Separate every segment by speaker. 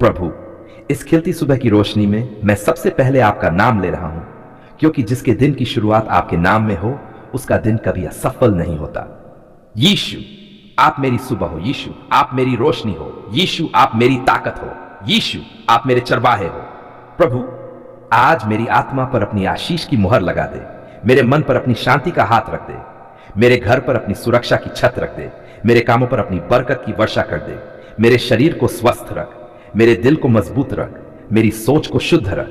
Speaker 1: प्रभु, इस खिलती सुबह की रोशनी में मैं सबसे पहले आपका नाम ले रहा हूं, क्योंकि जिसके दिन की शुरुआत आपके नाम में हो उसका दिन कभी असफल नहीं होता। यीशु, आप मेरी सुबह हो। यीशु, आप मेरी रोशनी हो। यीशु, आप मेरी ताकत हो। यीशु, आप मेरे चरवाहे हो। प्रभु, आज मेरी आत्मा पर अपनी आशीष की मुहर लगा दे, मेरे मन पर अपनी शांति का हाथ रख दे, मेरे घर पर अपनी सुरक्षा की छत रख दे, मेरे कामों पर अपनी बरकत की वर्षा कर दे, मेरे शरीर को स्वस्थ रख, मेरे दिल को मजबूत रख, मेरी सोच को शुद्ध रख।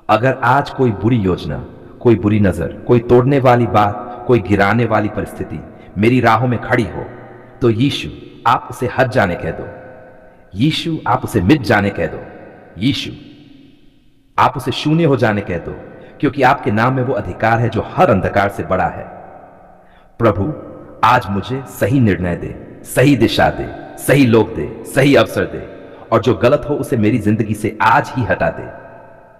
Speaker 1: अगर आज कोई बुरी योजना, कोई बुरी नजर, कोई तोड़ने वाली बात, कोई गिराने वाली परिस्थिति मेरी राहों में खड़ी हो, तो यीशु, आप उसे हट जाने कह दो। यीशु, आप उसे मिट जाने कह दो। यीशु, आप उसे शून्य हो जाने कह दो, क्योंकि आपके नाम में वो अधिकार है जो हर अंधकार से बड़ा है। प्रभु, आज मुझे सही निर्णय दे, सही दिशा दे, सही लोग दे, सही अवसर दे, और जो गलत हो उसे मेरी जिंदगी से आज ही हटा दे।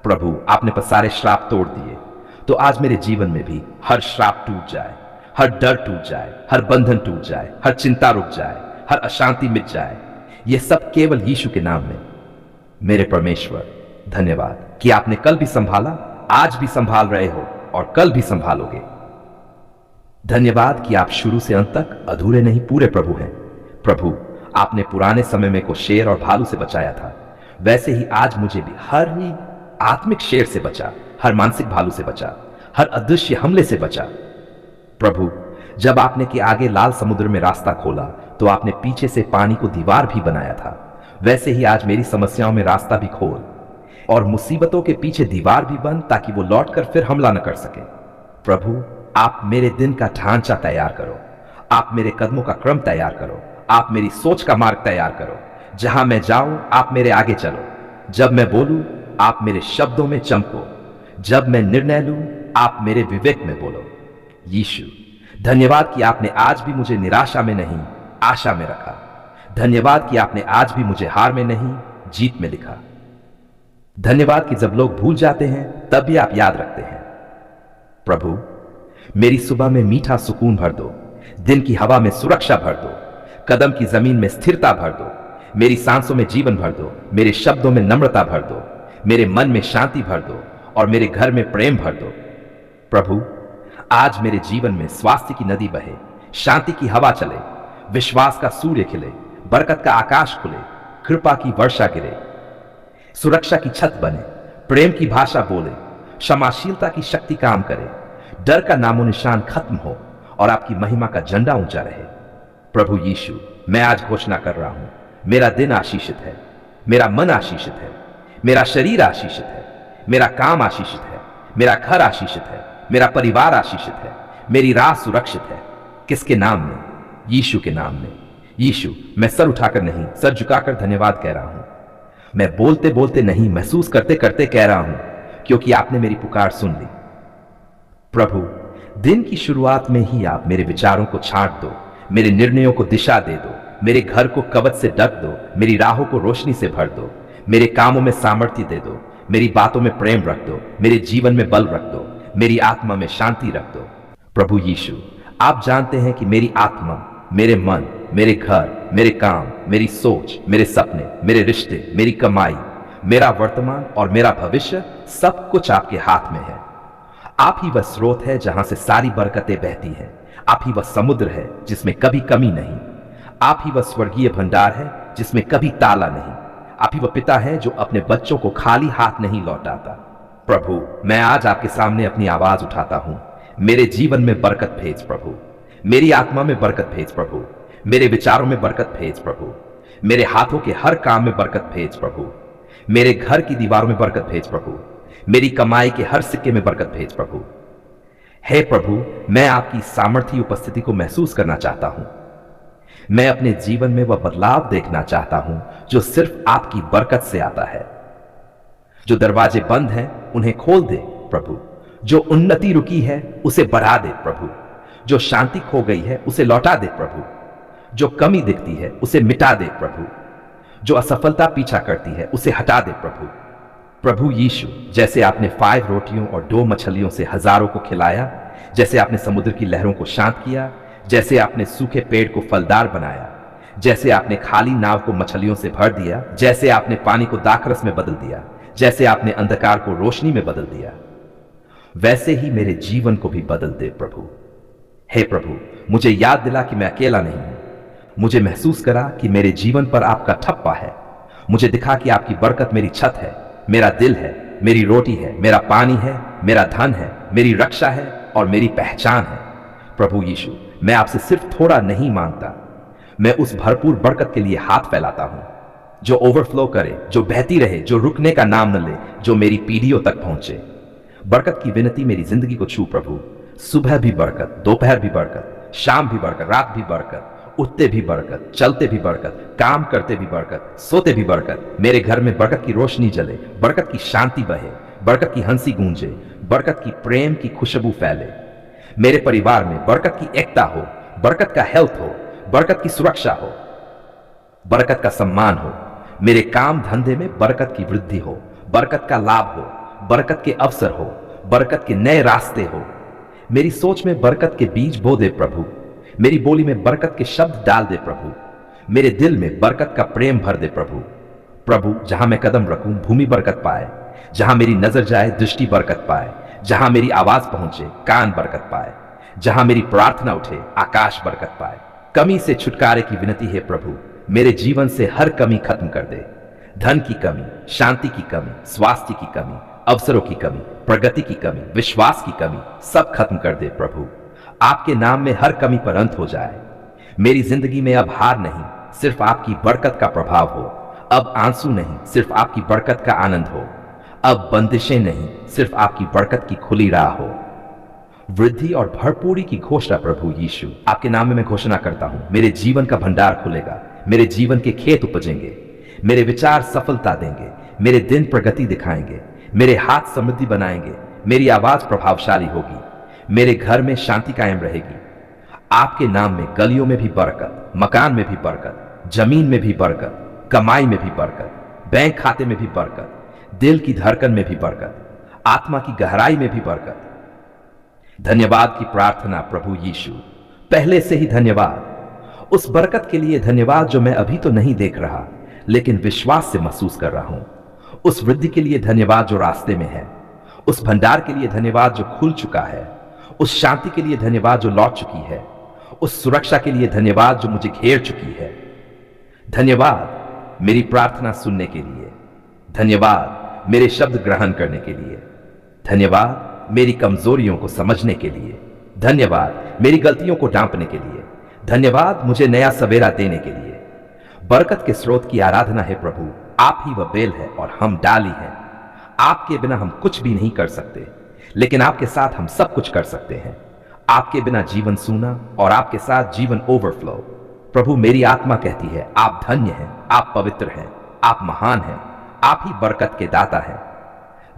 Speaker 1: प्रभु, आपने पर सारे श्राप तोड़ दिए, तो आज मेरे जीवन में भी हर श्राप टूट जाए, हर डर टूट जाए, हर बंधन टूट जाए, हर चिंता रुक जाए, हर अशांति मिट जाए। ये सब केवल यीशु के नाम में। मेरे परमेश्वर, धन्यवाद कि आपने कल भी संभाला, आज भी संभाल रहे हो और कल भी संभालोगे। धन्यवाद कि आप शुरू से अंत तक अधूरे नहीं पूरे प्रभु हैं। प्रभु, आपने पुराने समय में को शेर और भालू से बचाया था, वैसे ही आज मुझे भी हर ही आत्मिक शेर से बचा, हर मानसिक भालू से बचा, हर अदृश्य हमले से बचा। प्रभु, जब आपने के आगे लाल समुद्र में रास्ता खोला तो आपने पीछे से पानी को दीवार भी बनाया था, वैसे ही आज मेरी समस्याओं में रास्ता भी खोल और मुसीबतों के पीछे दीवार भी बन, ताकि वो लौटकर फिर हमला न कर सके। प्रभु, आप मेरे दिन का ढांचा तैयार करो, आप मेरे कदमों का क्रम तैयार करो, आप मेरी सोच का मार्ग तैयार करो। जहां मैं जाऊं आप मेरे आगे चलो, जब मैं बोलूं आप मेरे शब्दों में चमको, जब मैं निर्णय लूं आप मेरे विवेक में बोलो। यीशु, धन्यवाद कि आपने आज भी मुझे निराशा में नहीं, आशा में रखा। धन्यवाद कि आपने आज भी मुझे हार में नहीं, जीत में लिखा। धन्यवाद कि जब लोग भूल जाते हैं तब भी आप याद रखते हैं। प्रभु, मेरी सुबह में मीठा सुकून भर दो, दिन की हवा में सुरक्षा भर दो, कदम की जमीन में स्थिरता भर दो, मेरी सांसों में जीवन भर दो, मेरे शब्दों में नम्रता भर दो, मेरे मन में शांति भर दो और मेरे घर में प्रेम भर दो। प्रभु, आज मेरे जीवन में स्वास्थ्य की नदी बहे, शांति की हवा चले, विश्वास का सूर्य खिले, बरकत का आकाश खुले, कृपा की वर्षा गिरे, सुरक्षा की छत बने, प्रेम की भाषा बोले, क्षमाशीलता की शक्ति काम करे, डर का नामो निशान खत्म हो और आपकी महिमा का झंडा ऊंचा रहे। प्रभु यीशु, मैं आज घोषणा कर रहा हूं, मेरा दिन आशीषित है, मेरा मन आशीषित है, मेरा शरीर आशीषित है, मेरा काम आशीषित है, मेरा घर आशीषित है, मेरा परिवार आशीषित है, मेरी राह सुरक्षित है। किसके नाम में? यीशु के नाम में। यीशु, मैं सर उठाकर नहीं, सर झुकाकर धन्यवाद कह रहा हूं। मैं बोलते बोलते नहीं, महसूस करते करते कह रहा हूं, क्योंकि आपने मेरी पुकार सुन ली। प्रभु, दिन की शुरुआत में ही आप मेरे विचारों को छांट दो, मेरे निर्णयों को दिशा दे दो, मेरे घर को कवच से ढक दो, मेरी राहों को रोशनी से भर दो, मेरे कामों में सामर्थ्य दे दो, मेरी बातों में प्रेम रख दो, मेरे जीवन में बल रख दो, मेरी आत्मा में शांति रख दो। प्रभु यीशु, आप जानते हैं कि मेरी आत्मा, मेरे मन, मेरे घर, मेरे काम, मेरी सोच, मेरे सपने, मेरे रिश्ते, मेरी कमाई, मेरा वर्तमान और मेरा भविष्य, सब कुछ आपके हाथ में है। आप ही वह स्रोत है जहां से सारी बरकतें बहती हैं। आप ही वह समुद्र है जिसमें कभी कमी नहीं। आप ही वह स्वर्गीय भंडार है जिसमें कभी ताला नहीं। आप ही वह पिता है जो अपने बच्चों को खाली हाथ नहीं लौटाता। प्रभु, मैं आज आपके सामने अपनी आवाज उठाता हूं। मेरे जीवन में बरकत भेज प्रभु, मेरी आत्मा में बरकत भेज प्रभु, मेरे विचारों में बरकत भेज प्रभु, मेरे हाथों के हर काम में बरकत भेज प्रभु, मेरे घर की दीवारों में बरकत भेज प्रभु, मेरी कमाई के हर सिक्के में बरकत भेज प्रभु। हे प्रभु, मैं आपकी सामर्थ्य उपस्थिति को महसूस करना चाहता हूं। मैं अपने जीवन में वह बदलाव देखना चाहता हूं जो सिर्फ आपकी बरकत से आता है। जो दरवाजे बंद हैं उन्हें खोल दे प्रभु, जो उन्नति रुकी है उसे बढ़ा दे प्रभु, जो शांति खो गई है उसे लौटा दे प्रभु, जो कमी दिखती है उसे मिटा दे प्रभु, जो असफलता पीछा करती है उसे हटा दे प्रभु। प्रभु यीशु, जैसे आपने 5 रोटियों और 2 मछलियों से हजारों को खिलाया, जैसे आपने समुद्र की लहरों को शांत किया, जैसे आपने सूखे पेड़ को फलदार बनाया, जैसे आपने खाली नाव को मछलियों से भर दिया, जैसे आपने पानी को दाखरस में बदल दिया, जैसे आपने अंधकार को रोशनी में बदल दिया, वैसे ही मेरे जीवन को भी बदल दे प्रभु। हे प्रभु, मुझे याद दिला कि मैं अकेला नहीं हूं। मुझे महसूस करा कि मेरे जीवन पर आपका ठप्पा है। मुझे दिखा कि आपकी बरकत मेरी छत है, मेरा दिल है, मेरी रोटी है, मेरा पानी है, मेरा धन है, मेरी रक्षा है और मेरी पहचान है। प्रभु यीशु, मैं आपसे सिर्फ थोड़ा नहीं मांगता, मैं उस भरपूर बरकत के लिए हाथ फैलाता हूं जो ओवरफ्लो करे, जो बहती रहे, जो रुकने का नाम न ले, जो मेरी पीढ़ियों तक पहुंचे। बरकत की विनती मेरी जिंदगी को छू प्रभु। सुबह भी बरकत, दोपहर भी बरकत, शाम भी बरकत, रात भी बरकत, उठते भी बरकत, चलते भी बरकत, काम करते भी बरकत, सोते भी बरकत। मेरे घर में बरकत की रोशनी जले, बरकत की शांति बहे, बरकत की हंसी गूंजे, बरकत की प्रेम की खुशबू फैले। मेरे परिवार में बरकत की एकता हो, बरकत का हेल्थ हो, बरकत की सुरक्षा हो, बरकत का सम्मान हो। मेरे काम धंधे में बरकत की वृद्धि हो, बरकत का लाभ हो, बरकत के अवसर हो, बरकत के नए रास्ते हो। मेरी सोच में बरकत के बीज बो दे प्रभु। मेरी बोली में बरकत के शब्द डाल दे प्रभु। मेरे दिल में बरकत का प्रेम भर दे प्रभु। प्रभु, जहां मैं कदम रखूं भूमि बरकत पाए, जहां मेरी नजर जाए दृष्टि बरकत पाए, जहां मेरी आवाज पहुंचे कान बरकत पाए, जहां मेरी प्रार्थना उठे आकाश बरकत पाए। कमी से छुटकारे की विनती है प्रभु। मेरे जीवन से हर कमी खत्म कर दे। धन की कमी, शांति की कमी, स्वास्थ्य की कमी, अवसरों की कमी, प्रगति की कमी, विश्वास की कमी, सब खत्म कर दे प्रभु। आपके नाम में हर कमी पर अंत हो जाए। मेरी जिंदगी में अब हार नहीं, सिर्फ आपकी बरकत का प्रभाव हो। अब आंसू नहीं, सिर्फ आपकी बरकत का आनंद हो। अब बंदिशें नहीं, सिर्फ आपकी बरकत की खुली राह हो। वृद्धि और भरपूरी की घोषणा प्रभु यीशु, आपके नाम में मैं घोषणा करता हूं। मेरे जीवन का भंडार खुलेगा, मेरे जीवन के खेत उपजेंगे, मेरे विचार सफलता देंगे, मेरे दिन प्रगति दिखाएंगे, मेरे हाथ समृद्धि बनाएंगे, मेरी आवाज प्रभावशाली होगी, मेरे घर में शांति कायम रहेगी। आपके नाम में गलियों में भी बरकत, मकान में भी बरकत, जमीन में भी बरकत, कमाई में भी बरकत, बैंक खाते में भी बरकत, दिल की धड़कन में भी बरकत, आत्मा की गहराई में भी बरकत। धन्यवाद की प्रार्थना प्रभु यीशु, पहले से ही धन्यवाद। उस बरकत के लिए धन्यवाद जो मैं अभी तो नहीं देख रहा लेकिन विश्वास से महसूस कर रहा हूं। उस वृद्धि के लिए धन्यवाद जो रास्ते में है। उस भंडार के लिए धन्यवाद जो खुल चुका है। उस शांति के लिए धन्यवाद जो लौट चुकी है। उस सुरक्षा के लिए धन्यवाद जो मुझे घेर चुकी है। धन्यवाद मेरी प्रार्थना सुनने के लिए। धन्यवाद मेरे शब्द ग्रहण करने के लिए। धन्यवाद मेरी कमजोरियों को समझने के लिए। धन्यवाद मेरी गलतियों को ढांपने के लिए। धन्यवाद मुझे नया सवेरा देने के लिए। बरकत के स्रोत की आराधना है प्रभु। आप ही वह बेल है और हम डाली हैं। आपके बिना हम कुछ भी नहीं कर सकते, लेकिन आपके साथ हम सब कुछ कर सकते हैं। आपके बिना जीवन सूना और आपके साथ जीवन ओवरफ्लो। प्रभु, मेरी आत्मा कहती है आप धन्य हैं, आप पवित्र हैं, आप महान हैं, आप ही बरकत के दाता हैं।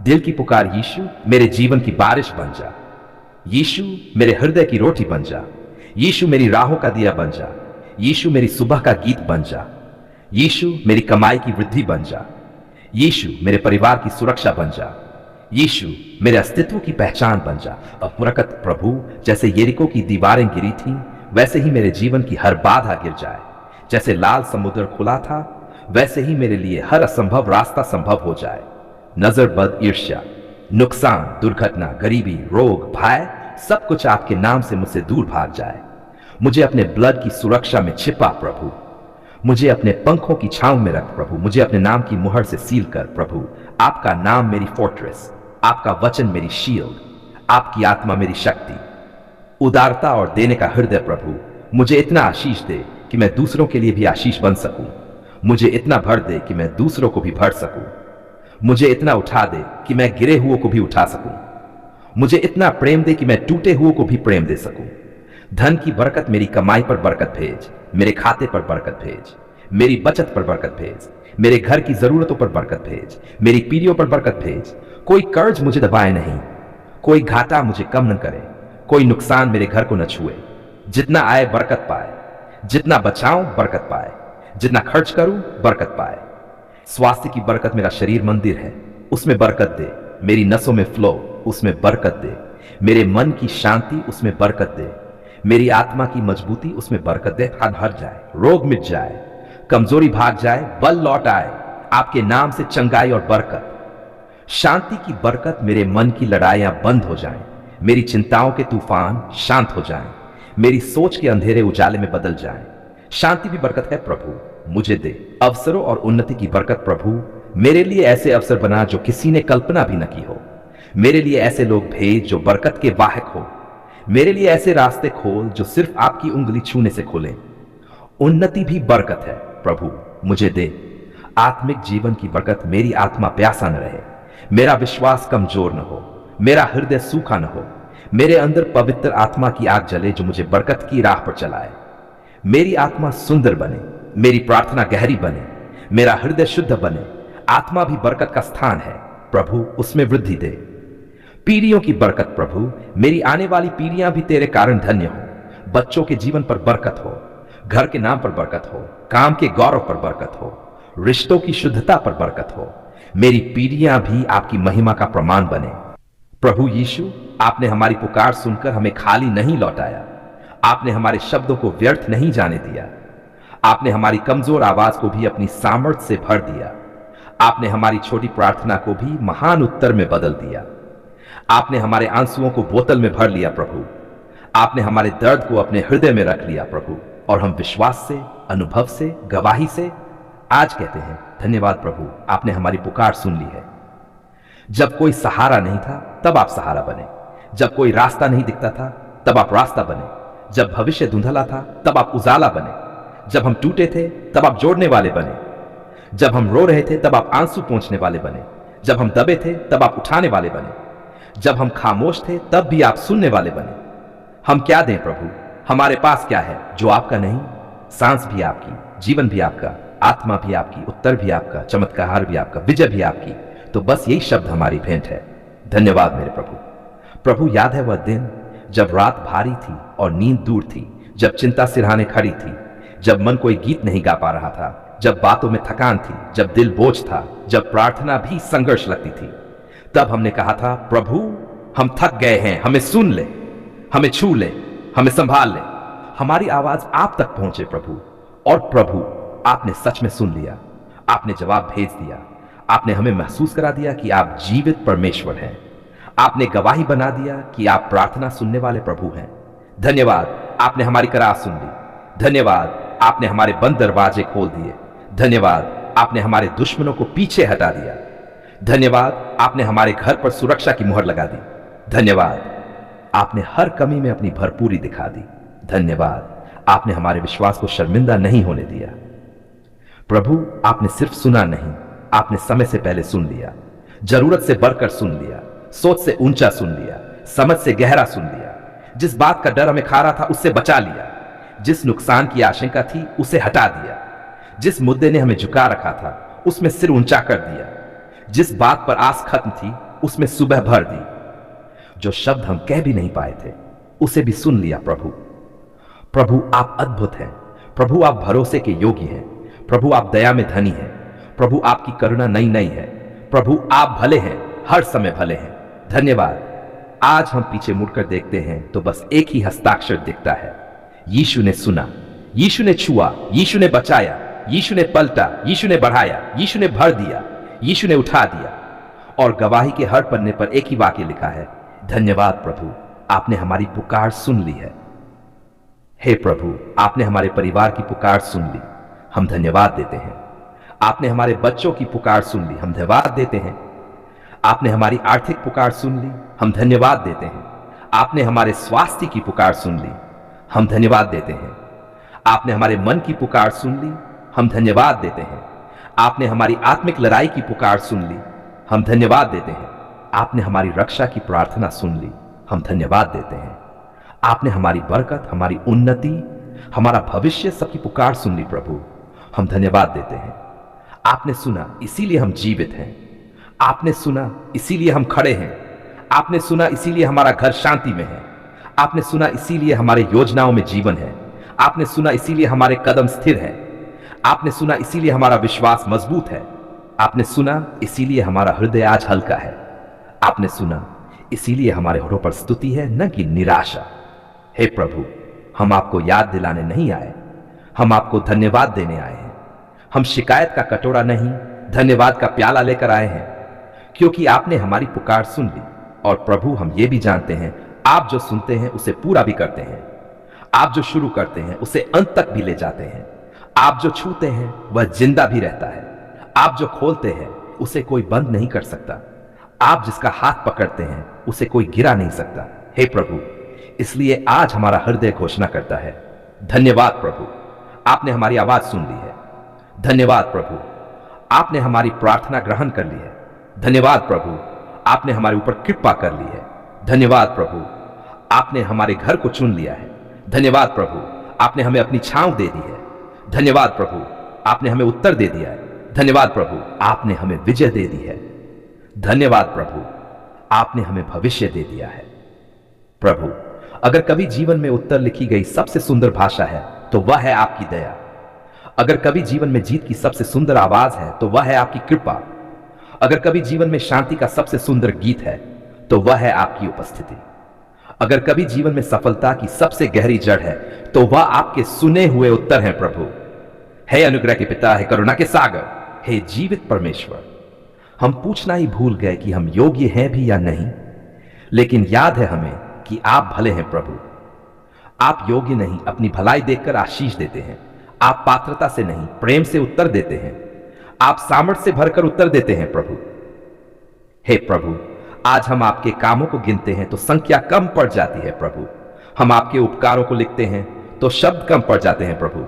Speaker 1: दिल की पुकार यीशु, मेरे जीवन की बारिश बन जा। यीशु, मेरे हृदय की रोटी बन जा। यीशु, मेरी राहों का दिया बन जा। यीशु, मेरी सुबह का गीत बन जा। यीशु, मेरी कमाई की वृद्धि बन जा। यीशु, मेरे परिवार की सुरक्षा बन जा। यीशु, मेरे अस्तित्व की पहचान बन जा। अब बरकत प्रभु, जैसे यरीको की दीवारें गिरी थीं, वैसे ही मेरे जीवन की हर बाधा गिर जाए। जैसे लाल समुद्र खुला था, वैसे ही मेरे लिए हर असंभव रास्ता संभव हो जाए। नजर बद, ईर्ष्या, नुकसान, दुर्घटना, गरीबी, रोग, भय, सब कुछ आपके नाम से मुझसे दूर भाग जाए। मुझे अपने ब्लड की सुरक्षा में छिपा प्रभु। मुझे अपने पंखों की छांव में रख प्रभु। मुझे अपने नाम की मुहर से सील कर प्रभु। आपका नाम मेरी फोर्ट्रेस, आपका वचन मेरी शील्ड, आपकी आत्मा मेरी शक्ति। उदारता और देने का हृदय प्रभु, मुझे इतना आशीष दे कि मैं दूसरों के लिए भी आशीष बन सकूं। मुझे इतना भर दे कि मैं दूसरों को भी भर सकूं। मुझे इतना उठा दे कि मैं गिरे हुओं को भी उठा सकूं। मुझे इतना प्रेम दे कि मैं टूटे हुओं को भी प्रेम दे सकूं। धन की बरकत मेरी कमाई पर बरकत भेज, मेरे खाते पर बरकत भेज, मेरी बचत पर बरकत भेज, मेरे घर की जरूरतों पर बरकत भेज, मेरी पीढ़ियों पर बरकत भेज। कोई कर्ज मुझे दबाए नहीं, कोई घाटा मुझे कम न करे, कोई नुकसान मेरे घर को न छुए। जितना आए बरकत पाए, जितना बचाऊं बरकत पाए, जितना खर्च करूं बरकत पाए। स्वास्थ्य की बरकत मेरा शरीर मंदिर है, उसमें बरकत दे। मेरी नसों में फ्लो, उसमें बरकत दे। मेरे मन की शांति, उसमें बरकत दे। मेरी आत्मा की मजबूती उसमें बरकत दे, भर जाए, रोग मिट जाए, कमजोरी भाग जाए, बल लौट आए, आपके नाम से चंगाई और बरकत, शांति की बरकत, मेरे मन की लड़ाइयां बंद हो जाएं, मेरी चिंताओं के तूफान शांत हो जाएं, मेरी सोच के अंधेरे उजाले में बदल जाएं। शांति भी बरकत है प्रभु, मुझे दे अवसरों और उन्नति की बरकत प्रभु। मेरे लिए ऐसे अवसर बना जो किसी ने कल्पना भी न की हो। मेरे लिए ऐसे लोग भेज जो बरकत के वाहक हो। मेरे लिए ऐसे रास्ते खोल जो सिर्फ आपकी उंगली छूने से खुले। उन्नति भी बरकत है प्रभु, मुझे दे। आत्मिक जीवन की बरकत, मेरी आत्मा प्यासा न रहे, मेरा विश्वास कमजोर न हो, मेरा हृदय सूखा न हो, मेरे अंदर पवित्र आत्मा की आग जले जो मुझे बरकत की राह पर चलाए। मेरी आत्मा सुंदर बने, मेरी प्रार्थना गहरी बने, मेरा हृदय शुद्ध बने। आत्मा भी बरकत का स्थान है प्रभु, उसमें वृद्धि दे। पीढ़ियों की बरकत प्रभु, मेरी आने वाली पीढ़ियां भी तेरे कारण धन्य हो। बच्चों के जीवन पर बरकत हो, घर के नाम पर बरकत हो, काम के गौरव पर बरकत हो, रिश्तों की शुद्धता पर बरकत हो। मेरी पीढ़ियां भी आपकी महिमा का प्रमाण बने। प्रभु यीशु, आपने हमारी पुकार सुनकर हमें खाली नहीं लौटाया। आपने हमारे शब्दों को व्यर्थ नहीं जाने दिया। आपने हमारी कमजोर आवाज को भी अपनी सामर्थ्य से भर दिया। आपने हमारी छोटी प्रार्थना को भी महान उत्तर में बदल दिया। आपने हमारे आंसुओं को बोतल में भर लिया प्रभु। आपने हमारे दर्द को अपने हृदय में रख लिया प्रभु, और हम विश्वास से, अनुभव से, गवाही से आज कहते हैं धन्यवाद प्रभु, आपने हमारी पुकार सुन ली है। जब कोई सहारा नहीं था तब आप सहारा बने। जब कोई रास्ता नहीं दिखता था तब आप रास्ता बने। जब भविष्य धुंधला था तब आप उजाला बने। जब हम टूटे थे तब आप जोड़ने वाले बने। जब हम रो रहे थे तब आप आंसू पोंछने वाले बने। जब हम दबे थे तब आप उठाने वाले बने। जब हम खामोश थे तब भी आप सुनने वाले बने। हम क्या दें प्रभु, हमारे पास क्या है जो आपका नहीं? सांस भी आपकी, जीवन भी आपका, आत्मा भी आपकी, उत्तर भी आपका, चमत्कार भी आपका, विजय भी आपकी। तो बस यही शब्द हमारी भेंट है। धन्यवाद मेरे प्रभु। प्रभु, याद है वह दिन जब रात भारी थी और नींद दूर थी, जब चिंता सिरहाने खड़ी थी, जब मन कोई गीत नहीं गा पा रहा था, जब बातों में थकान थी, जब दिल बोझ था, जब प्रार्थना भी संघर्ष लगती थी। तब हमने कहा था प्रभु, हम थक गए हैं, हमें सुन ले, हमें छू ले, हमें संभाल ले। हमारी आवाज आप तक पहुंचे प्रभु। और प्रभु, आपने सच में सुन लिया। आपने जवाब भेज दिया। आपने हमें महसूस करा दिया कि आप जीवित परमेश्वर हैं। आपने गवाही बना दिया कि आप प्रार्थना सुनने वाले प्रभु हैं। धन्यवाद, आपने हमारी करार सुन ली। धन्यवाद, आपने हमारे बंद दरवाजे खोल दिए। धन्यवाद, आपने हमारे दुश्मनों को पीछे हटा दिया। धन्यवाद, आपने हमारे घर पर सुरक्षा की मुहर लगा दी। धन्यवाद, आपने हर कमी में अपनी भरपूरी दिखा दी। धन्यवाद, आपने हमारे विश्वास को शर्मिंदा नहीं होने दिया। प्रभु, आपने सिर्फ सुना नहीं, आपने समय से पहले सुन लिया, जरूरत से बढ़कर सुन लिया, सोच से ऊंचा सुन लिया, समझ से गहरा सुन लिया। जिस बात का डर हमें खा रहा था उससे बचा लिया। जिस नुकसान की आशंका थी उसे हटा दिया। जिस मुद्दे ने हमें झुका रखा था उसमें सिर ऊंचा कर दिया। जिस बात पर आस खत्म थी उसमें सुबह भर दी। जो शब्द हम कह भी नहीं पाए थे उसे भी सुन लिया प्रभु। प्रभु, आप अद्भुत हैं। प्रभु, आप भरोसे के योग्य हैं। प्रभु, आप दया में धनी हैं। प्रभु, आपकी करुणा नई नई है। प्रभु, आप भले हैं, हर समय भले हैं। धन्यवाद। आज हम पीछे मुड़कर देखते हैं तो बस एक ही हस्ताक्षर दिखता है। यीशु ने सुना, यीशु ने छुआ, यीशु ने बचाया, यीशु ने पलटा, यीशु ने बढ़ाया, यीशु ने भर दिया, यीशु ने उठा दिया। और गवाही के हर पन्ने पर एक ही वाक्य लिखा है, धन्यवाद प्रभु, आपने हमारी पुकार सुन ली है। हे प्रभु, आपने हमारे परिवार की पुकार सुन ली, हम धन्यवाद देते हैं। आपने हमारे बच्चों की पुकार सुन ली, हम धन्यवाद देते हैं। आपने हमारी आर्थिक पुकार सुन ली, हम धन्यवाद देते हैं। आपने हमारे स्वास्थ्य की पुकार सुन ली, हम धन्यवाद देते हैं। आपने हमारे मन की पुकार सुन ली, हम धन्यवाद देते हैं। आपने हमारी आत्मिक लड़ाई की पुकार सुन ली, हम धन्यवाद देते हैं। आपने हमारी रक्षा की प्रार्थना सुन ली, हम धन्यवाद देते हैं। आपने हमारी बरकत, हमारी उन्नति, हमारा भविष्य सबकी पुकार सुन ली प्रभु, हम धन्यवाद देते हैं। आपने सुना इसीलिए हम जीवित हैं। आपने सुना इसीलिए हम खड़े हैं। आपने सुना इसीलिए हमारा घर शांति में है। आपने सुना इसीलिए हमारे योजनाओं में जीवन है। आपने सुना इसीलिए हमारे कदम स्थिर है। आपने सुना इसीलिए हमारा विश्वास मजबूत है। आपने सुना इसीलिए हमारा हृदय आज हल्का है। आपने सुना इसीलिए हमारे होठों पर स्तुति है, न कि निराशा। हे प्रभु, हम आपको याद दिलाने नहीं आए, हम आपको धन्यवाद देने आए हैं। हम शिकायत का कटोरा नहीं, धन्यवाद का प्याला लेकर आए हैं, क्योंकि आपने हमारी पुकार सुन ली। और प्रभु, हम ये भी जानते हैं, आप जो सुनते हैं उसे पूरा भी करते हैं। आप जो शुरू करते हैं उसे अंत तक भी ले जाते हैं। आप जो छूते हैं वह जिंदा भी रहता है। आप जो खोलते हैं उसे कोई बंद नहीं कर सकता। आप जिसका हाथ पकड़ते हैं उसे कोई गिरा नहीं सकता। हे प्रभु, इसलिए आज हमारा हृदय घोषणा करता है, धन्यवाद प्रभु, आपने हमारी आवाज सुन ली है। धन्यवाद प्रभु, आपने हमारी प्रार्थना ग्रहण कर ली है। धन्यवाद प्रभु, आपने हमारे ऊपर कृपा कर ली है। धन्यवाद प्रभु, आपने हमारे घर को चुन लिया है। धन्यवाद प्रभु, आपने हमें अपनी छांव दे दी है। धन्यवाद प्रभु, आपने हमें उत्तर दे दिया है। धन्यवाद प्रभु, आपने हमें विजय दे दी है। धन्यवाद प्रभु, आपने हमें भविष्य दे दिया है। प्रभु, अगर कभी जीवन में उत्तर लिखी गई सबसे सुंदर भाषा है तो वह है आपकी दया। अगर कभी जीवन में जीत की सबसे सुंदर आवाज है तो वह है आपकी कृपा। अगर कभी जीवन में शांति का सबसे सुंदर गीत है तो वह है आपकी उपस्थिति। अगर कभी जीवन में सफलता की सबसे गहरी जड़ है तो वह आपके सुने हुए उत्तर हैं। प्रभु, हे अनुग्रह के पिता, हे करुणा के सागर, हे जीवित परमेश्वर, हम पूछना ही भूल गए कि हम योग्य हैं भी या नहीं, लेकिन याद है हमें कि आप भले हैं। प्रभु, आप योग्य नहीं अपनी भलाई देखकर आशीष देते हैं। आप पात्रता से नहीं प्रेम से उत्तर देते हैं। आप सामर्थ्य से भरकर उत्तर देते हैं। प्रभु, हे प्रभु, आज हम आपके कामों को गिनते हैं तो संख्या कम पड़ जाती है। प्रभु, हम आपके उपकारों को लिखते हैं तो शब्द कम पड़ जाते हैं। प्रभु,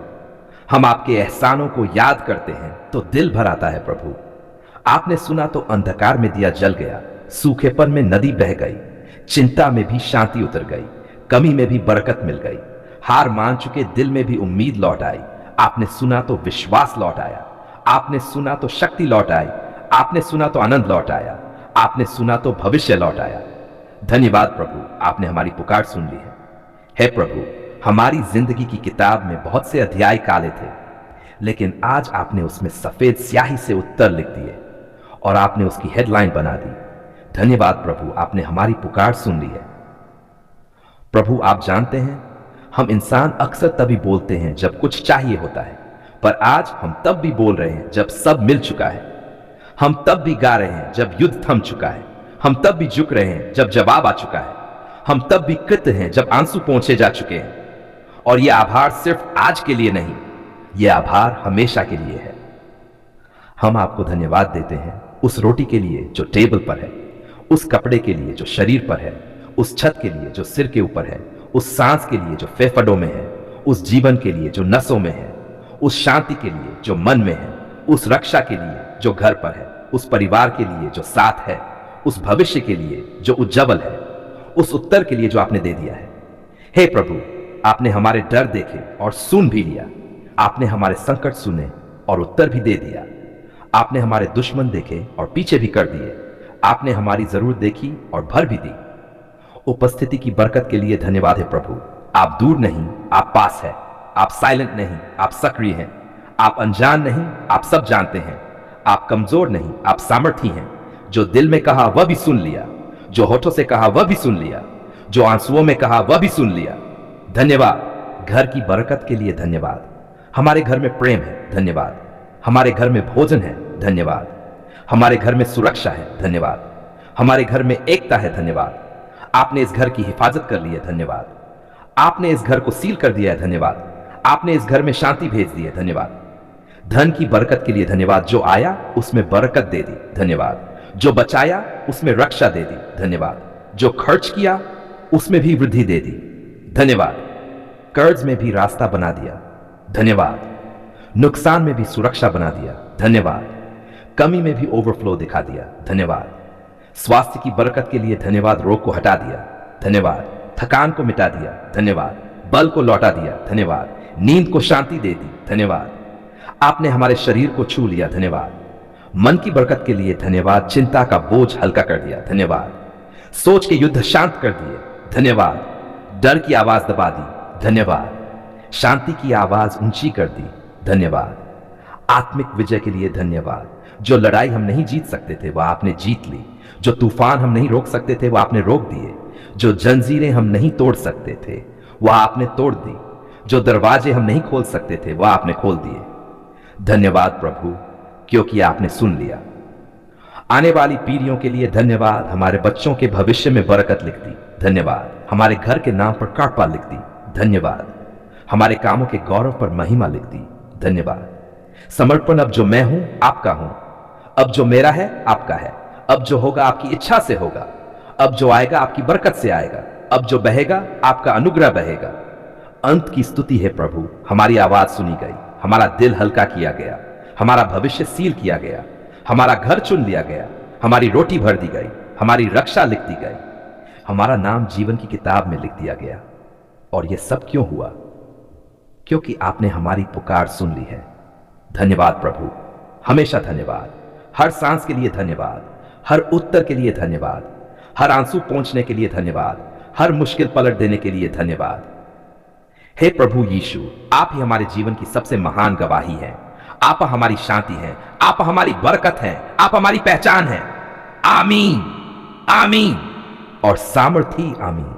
Speaker 1: हम आपके एहसानों को याद करते हैं तो दिल भर आता है। प्रभु, आपने सुना तो अंधकार में दिया जल गया, सूखेपन में नदी बह गई, चिंता में भी शांति उतर गई, कमी में भी बरकत मिल गई, हार मान चुके दिल में भी उम्मीद लौट आई। आपने सुना तो विश्वास लौट आया। आपने सुना तो शक्ति लौट आई। आपने सुना तो आनंद लौट आया। आपने सुना तो भविष्य लौट आया। धन्यवाद प्रभु, आपने हमारी पुकार सुन ली है। हे प्रभु, हमारी जिंदगी की किताब में बहुत से अध्याय काले थे, लेकिन आज आपने उसमें सफेद स्याही से उत्तर लिख दिए और आपने उसकी हेडलाइन बना दी। धन्यवाद प्रभु, आपने हमारी पुकार सुन ली है। प्रभु, आप जानते हैं, हम इंसान अक्सर तभी बोलते हैं जब कुछ चाहिए होता है, पर आज हम तब भी बोल रहे हैं जब सब मिल चुका है। हम तब भी गा रहे हैं जब युद्ध थम चुका है। हम तब भी झुक रहे हैं जब जवाब आ चुका है। हम तब भी कृत हैं जब आंसू पहुंचे जा चुके हैं। और यह आभार सिर्फ आज के लिए नहीं, यह आभार हमेशा के लिए है। हम आपको धन्यवाद देते हैं उस रोटी के लिए जो टेबल पर है, उस कपड़े के लिए जो शरीर पर है, उस छत के लिए जो सिर के ऊपर है, उस सांस के लिए जो फेफड़ों में है, उस जीवन के लिए जो नसों में है, उस शांति के लिए जो मन में है, उस रक्षा के लिए जो घर पर है, उस परिवार के लिए जो साथ है, उस भविष्य के लिए जो उज्जवल है, उस उत्तर के लिए जो आपने दे दिया है। हे प्रभु, आपने हमारे डर देखे और सुन भी लिया। आपने हमारे संकट सुने और उत्तर भी दे दिया। आपने हमारे दुश्मन देखे और पीछे भी कर दिए। आपने हमारी जरूरत देखी और भर भी दी। उपस्थिति की बरकत के लिए धन्यवाद है प्रभु। आप दूर नहीं, आप पास है। आप साइलेंट नहीं, आप सक्रिय हैं। आप अनजान नहीं, आप सब जानते हैं। आप कमजोर नहीं, आप सामर्थी हैं। जो दिल में कहा वह भी सुन लिया, जो होठों से कहा वह भी सुन लिया, जो आंसुओं में कहा वह भी सुन लिया। धन्यवाद घर की बरकत के लिए। धन्यवाद हमारे घर में प्रेम है। धन्यवाद हमारे घर में भोजन है। धन्यवाद हमारे घर में सुरक्षा है। धन्यवाद हमारे घर में एकता है। धन्यवाद आपने इस घर की हिफाजत कर ली है। धन्यवाद आपने इस घर को सील कर दिया है। धन्यवाद आपने इस घर में शांति भेज दी है। धन्यवाद धन की बरकत के लिए धन्यवाद। जो आया उसमें बरकत दे दी। धन्यवाद जो बचाया उसमें रक्षा दे दी। धन्यवाद जो खर्च किया उसमें भी वृद्धि दे दी। धन्यवाद कर्ज में भी रास्ता बना दिया। धन्यवाद नुकसान में भी सुरक्षा बना दिया। धन्यवाद कमी में भी ओवरफ्लो दिखा दिया। धन्यवाद स्वास्थ्य की बरकत के लिए धन्यवाद। रोग को हटा दिया। धन्यवाद थकान को मिटा दिया। धन्यवाद बल को लौटा दिया। धन्यवाद नींद को शांति दे दी। धन्यवाद आपने हमारे शरीर को छू लिया। धन्यवाद मन की बरकत के लिए धन्यवाद। चिंता का बोझ हल्का कर दिया। धन्यवाद सोच के युद्ध शांत कर दिए। धन्यवाद डर की आवाज दबा दी। धन्यवाद शांति की आवाज ऊंची कर दी। धन्यवाद आत्मिक विजय के लिए धन्यवाद। जो लड़ाई हम नहीं जीत सकते थे वह आपने जीत ली। जो तूफान हम नहीं रोक सकते थे वह आपने रोक दिए। जो जंजीरें हम नहीं तोड़ सकते थे वह आपने तोड़ दी। जो दरवाजे हम नहीं खोल सकते थे वह आपने खोल दिए। धन्यवाद प्रभु, क्योंकि आपने सुन लिया। आने वाली पीढ़ियों के लिए धन्यवाद। हमारे बच्चों के भविष्य में बरकत लिख दी, धन्यवाद। हमारे घर के नाम पर काटपा लिख दी, धन्यवाद। हमारे कामों के गौरव पर महिमा लिख दी, धन्यवाद। समर्पण अब जो मैं हूं आपका हूं, अब जो मेरा है आपका है, अब जो होगा आपकी इच्छा से होगा, अब जो आएगा आपकी बरकत से आएगा, अब जो बहेगा आपका अनुग्रह बहेगा। अंत की स्तुति है प्रभु। हमारी आवाज सुनी गई, हमारा दिल हल्का किया गया, हमारा भविष्य सील किया गया, हमारा घर चुन लिया गया, हमारी रोटी भर दी गई, हमारी रक्षा लिख दी गई, हमारा नाम जीवन की किताब में लिख दिया गया। और यह सब क्यों हुआ? क्योंकि आपने हमारी पुकार सुन ली है। धन्यवाद प्रभु, हमेशा धन्यवाद। हर सांस के लिए धन्यवाद, हर उत्तर के लिए धन्यवाद, हर आंसू पहुंचने के लिए धन्यवाद, हर मुश्किल पलट देने के लिए धन्यवाद। हे प्रभु यीशु, आप ही हमारे जीवन की सबसे महान गवाही हैं। आप हमारी शांति हैं, आप हमारी बरकत हैं, आप हमारी पहचान हैं। आमीन, आमीन और सामर्थी आमीन।